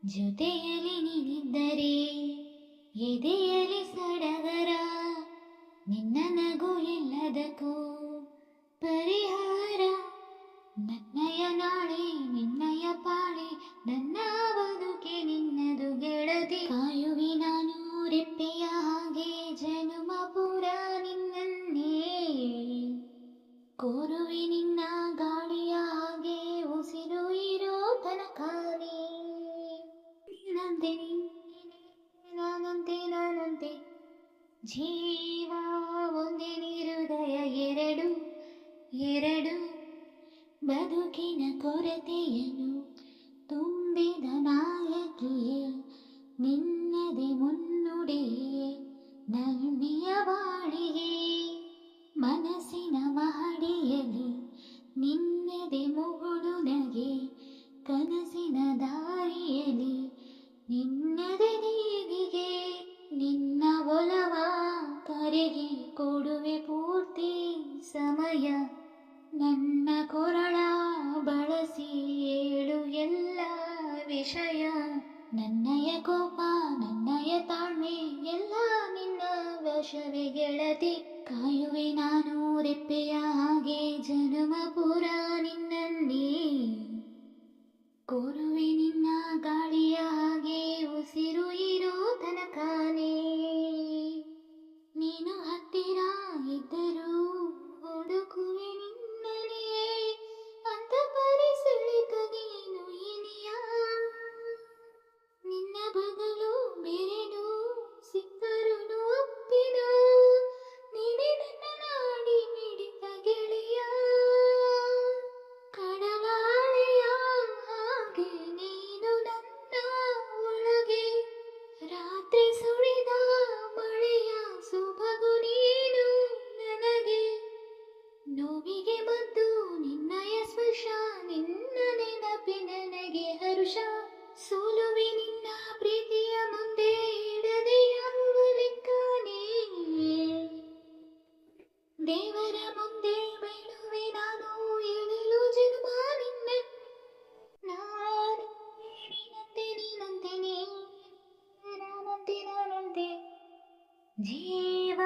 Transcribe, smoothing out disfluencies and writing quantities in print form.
ಜೊತೆಯಲ್ಲಿ ನೀನಿದ್ದರೆ ಎದೆಯಲ್ಲಿ ಸಡಗರ, ನಿನ್ನ ನಗು ಎಲ್ಲದಕ್ಕೂ ಪರಿಹಾರ. ನನ್ನಯ ನಾಳೆ ನಿನ್ನಯ ಪಾಳೆ, ನನ್ನ ಬದುಕೆ ನಿನ್ನದು ಗೆಳತಿ. ಕಾಯುವೆ ನಾನು ರೆಪ್ಪೆಯ ಹಾಗೆ ಜನುಮ ಪುರ ನಿನ್ನನ್ನೇ, ಕೋರುವೆ ನಿನ್ನ ಗಾಳಿಯ ಹಾಗೆ ಉಸಿರು ಇರೋ ತನಕಾನೇ. ನೀನಂತೆ ನಾನಂತೆ ನಾನಂತೆ, ಜೀವ ಒಂದೇ ಹೃದಯ ಎರಡು ಎರಡು. ಬದುಕಿನ ಕೊರತೆಯನ್ನು ತುಂಬಿದ ನಾಯಕಿಯೇ, ನಿನ್ನದೆ ಮುನ್ನುಡಿಯೇ ನಲ್ಮೆಯ ಬಾಳಿಗೆ. ಮನಸ್ಸಿನ ಮಹಡಿಯಲ್ಲಿ ನಿನ್ನದೆ ಮುಗುಳು ನಗೆ, ಕನಸಿನ ದಾರಿಯಲ್ಲಿ ನಿನ್ನದೆ ನೀವಿಗೆ. ನಿನ್ನ ಒಲವ ಕರೆಗೆ ಕೊಡುವೆ ಪೂರ್ತಿ ಸಮಯ, ನನ್ನ ಕೊರಳ ಬಳಸಿ ಹೇಳು ಎಲ್ಲ ವಿಷಯ. ನನ್ನಯ ಕೋಪ ನನ್ನಯ ತಾಳ್ಮೆ ಎಲ್ಲ ನಿನ್ನ ವಶವೇ ಗೆಳತಿ. ಕಾಯುವೆ ನಾನು ರೆಪ್ಪೆಯ ಹಾಗೆ ಜನುಮ ಪುರ ನಿನ್ನನ್ನೇ, ಕೋರುವೆ ನಿನ್ನ ಗಾಳಿಯ ಹಾಗೆ ಉಸಿರು ಇರೋ ತನಕಾನೇ. ನೀನು ಹತ್ತಿರ ಇದ್ದರೂ ಹುಡುಕುವೆ ನಿನ್ನನೇ, ಅಂತ ಪರಿಸಳಿತ ನೀನು ಇನಿಯ. ನಿನ್ನ ಬದಲು ಬೇರೆನು ಸಿಕ್ಕರೂ ಒಪ್ಪಿನ, ನೀನೇ ನನ್ನ ನಾಡಿ ಮಿಡಿತ ಗೆಳೆಯ. ಕಡಲಾಳೆಯ ಹಾಗೆ ನೀನು ನನ್ನ ಒಳಗೆ, ರಾತ್ರಿ ಸುಳಿದ ಮಳೆಯ ಸೊಬಗು ನೀನು ನನಗೆ. ನೋವಿಗೆ ಮದ್ದು ನಿನ್ನಯ ಸ್ಪರ್ಶ, ನಿನ್ನ ನೆನಪಿ ನನಗೆ ಹರುಷ. ಸೋಲುವೆ ನಿನ್ನ ಪ್ರೀತಿಯ ಮುಂದೆ ಇಡದೆ ಯಾವ ಲೆಕ್ಕನೇ, ದೇವರ ಮುಂದೆ ಬೇಡುವೆ ನಾನು ಎಳಲು ಜನ್ಮ ನಿನ್ನ. ನಾನು ನೀನಂತೆ ನೀನಂತೆ ನಾನಂತೆ ನಾನಂತೆ, ಜೀವ